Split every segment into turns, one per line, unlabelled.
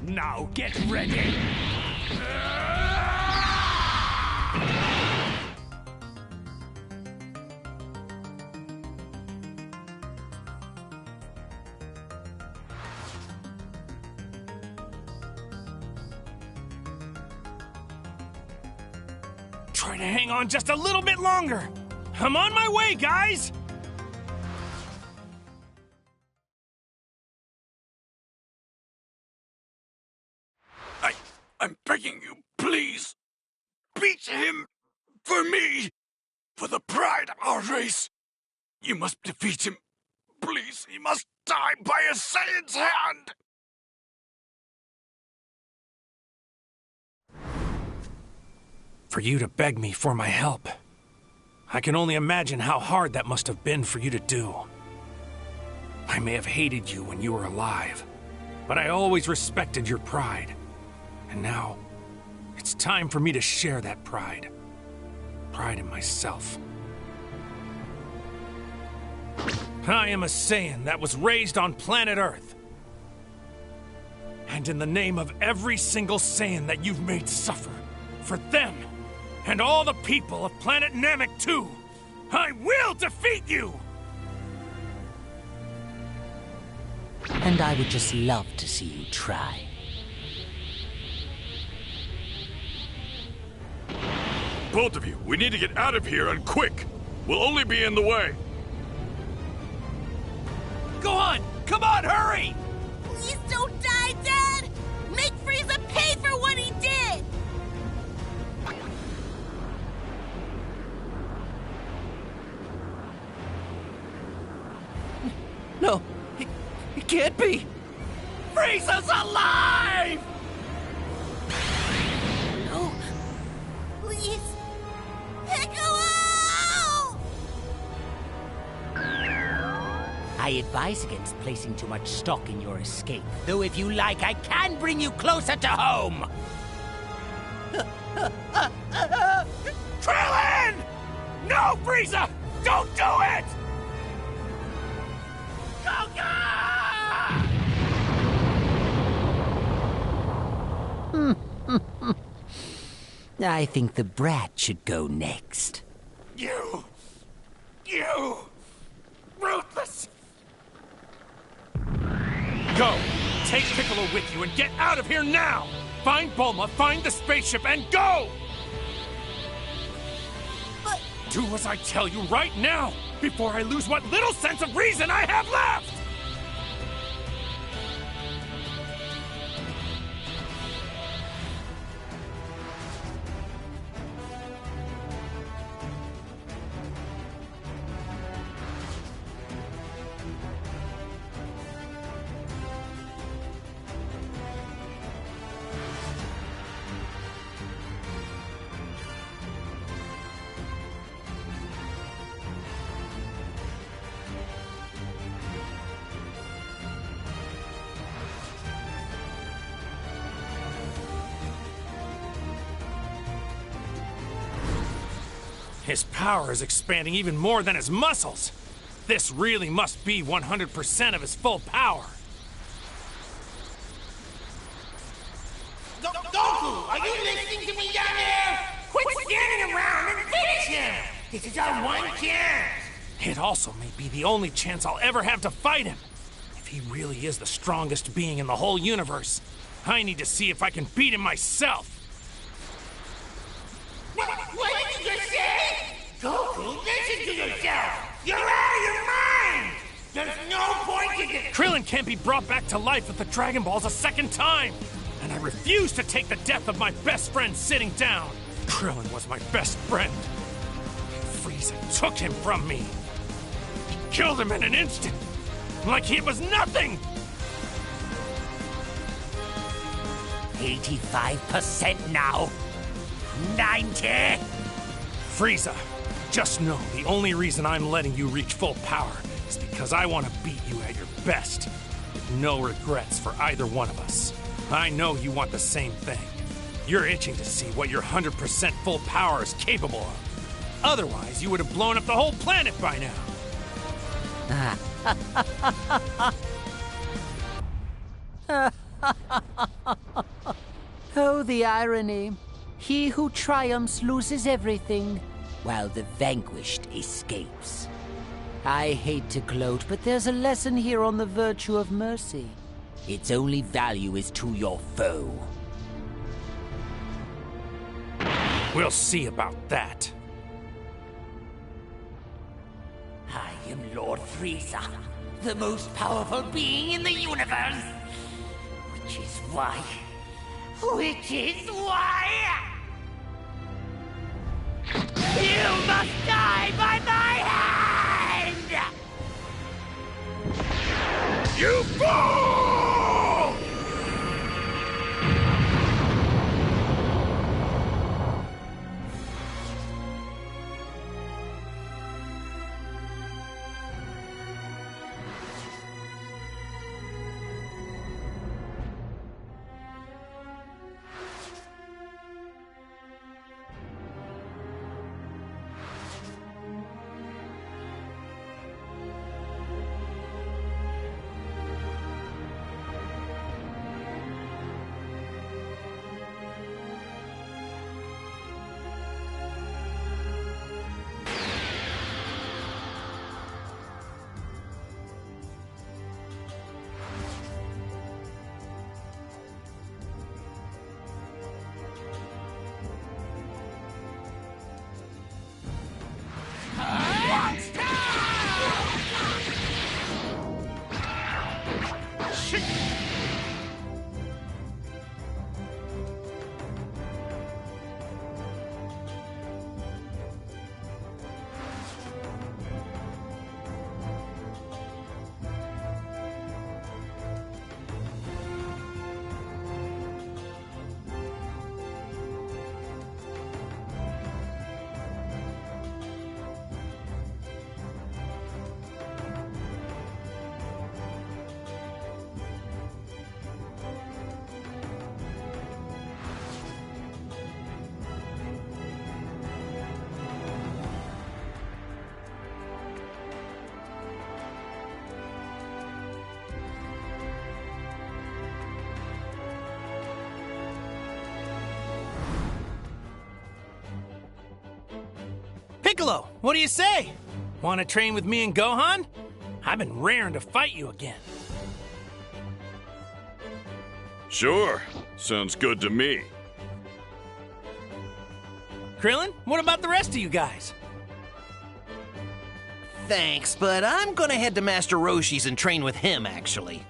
Now get ready! Try to hang on just a little bit longer! I'm on my way, guys!
I'm begging you, please! Beat him! For me! For the pride of our race! You must defeat him! Please, he must die by a Saiyan's hand!
For you to beg me for my help. I can only imagine how hard that must have been for you to do. I may have hated you when you were alive, but I always respected your pride. And now, it's time for me to share that pride. Pride in myself. I am a Saiyan that was raised on planet Earth. And in the name of every single Saiyan that you've made suffer, for them, and all the people of planet Namek too, I will defeat you!
And I would just love to see you try.
Both of you, we need to get out of here and quick! We'll only be in the way!
Go on! Come on, hurry!
Please don't die, Dad! Make Frieza pay for what he did!
No, he can't be! Frieza's alive!
No. Please. Piccolo!
I advise against placing too much stock in your escape. Though if you like, I can bring you closer to home!
Krillin! No, Frieza! Don't do it!
I think the brat should go next.
You! Ruthless! Go! Take Piccolo with you and get out of here now! Find Bulma, find the spaceship, and go!
But...
Do as I tell you right now, before I lose what little sense of reason I have left! His power is expanding even more than his muscles. This really must be 100% of his full power.
Goku, are you listening to me down there? Quit standing around and finish him! This is our one chance!
It also may be the only chance I'll ever have to fight him. If he really is the strongest being in the whole universe, I need to see if I can beat him myself.
What did you just say? Goku, listen to yourself! You're out of your mind! There's no point in it!
Krillin can't be brought back to life with the Dragon Balls a second time! And I refuse to take the death of my best friend sitting down! Krillin was my best friend. Frieza took him from me. He killed him in an instant, like it was nothing!
85% now. 90!
Frieza, just know the only reason I'm letting you reach full power is because I want to beat you at your best. With no regrets for either one of us. I know you want the same thing. You're itching to see what your 100% full power is capable of. Otherwise, you would have blown up the whole planet by now.
Oh, the irony. He who triumphs loses everything, while the vanquished escapes. I hate to gloat, but there's a lesson here on the virtue of mercy. Its only value is to your foe.
We'll see about that.
I am Lord Frieza, the most powerful being in the universe. Which is why... You must die by my hand!
You fool!
Piccolo, what do you say? Want to train with me and Gohan? I've been raring to fight you again.
Sure. Sounds good to me.
Krillin, what about the rest of you guys?
Thanks, but I'm gonna head to Master Roshi's and train with him, actually.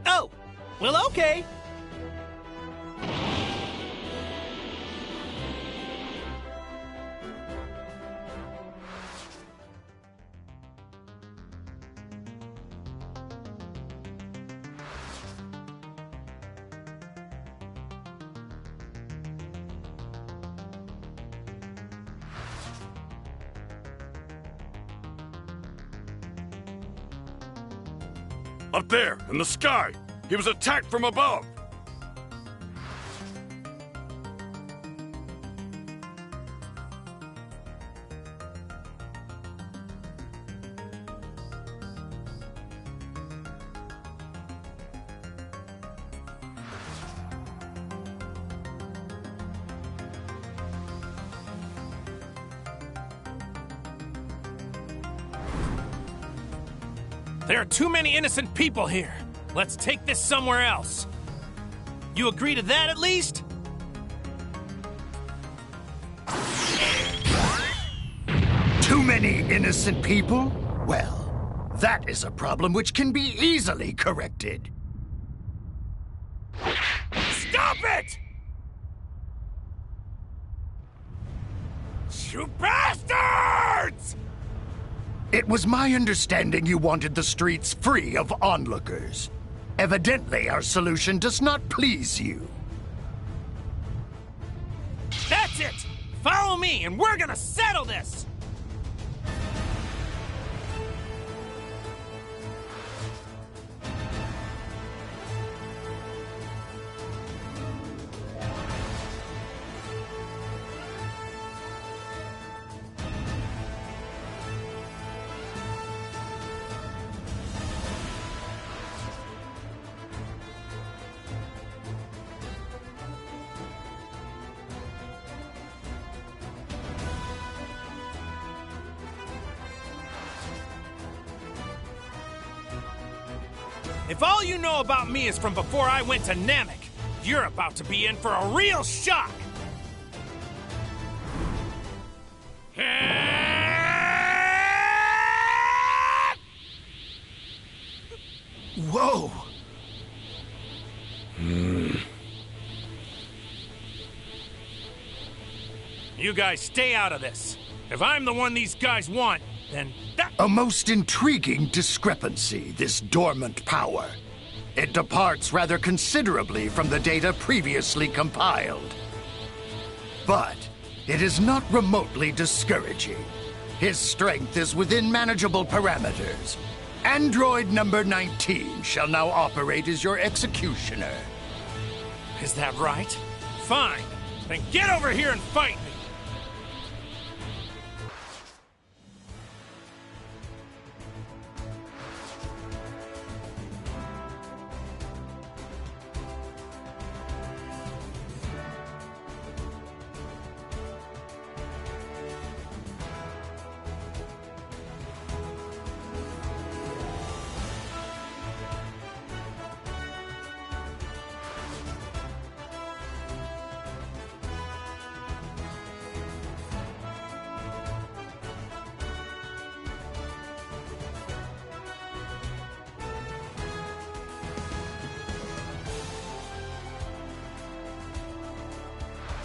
Oh, well, okay.
Up there, in the sky. He was attacked from above.
There are too many innocent people here. Let's take this somewhere else. You agree to that at least?
Too many innocent people? Well, that is a problem which can be easily corrected.
Stop it! You bastards!
It was my understanding you wanted the streets free of onlookers. Evidently, our solution does not please you.
That's it! Follow me, and we're gonna settle this! If all you know about me is from before I went to Namek, you're about to be in for a real shock!
Whoa!
You guys stay out of this. If I'm the one these guys want, then that...
A most intriguing discrepancy, this dormant power. It departs rather considerably from the data previously compiled. But it is not remotely discouraging. His strength is within manageable parameters. Android number 19 shall now operate as your executioner.
Is that right? Fine. Then get over here and fight me!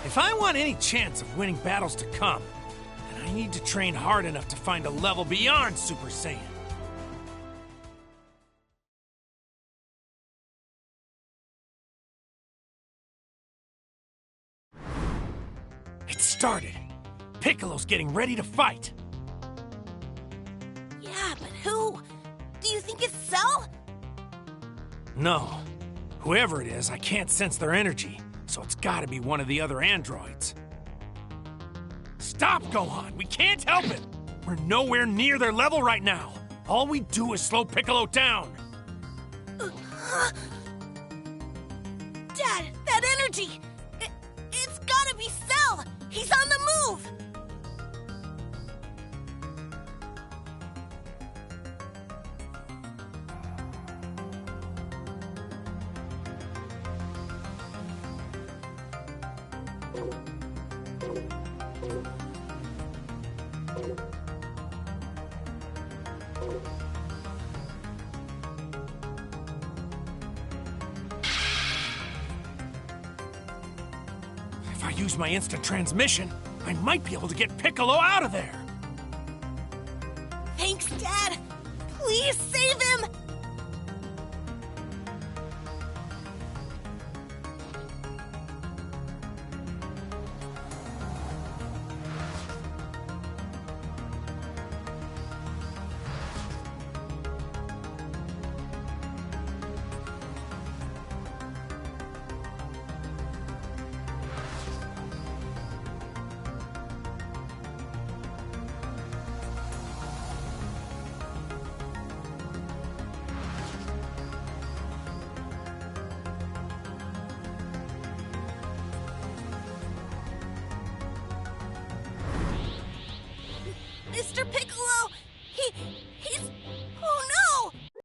If I want any chance of winning battles to come, then I need to train hard enough to find a level beyond Super Saiyan. It started. Piccolo's getting ready to fight.
Yeah, but who? Do you think it's Cell?
No. Whoever it is, I can't sense their energy, so it's gotta be one of the other androids. Stop, Gohan! We can't help it! We're nowhere near their level right now. All we do is slow Piccolo down.
Dad, that energy! It's gotta be Cell! He's on the move!
If I use my instant transmission, I might be able to get Piccolo out of there.
Thanks, Dad! Please save him! Mr. Piccolo! He's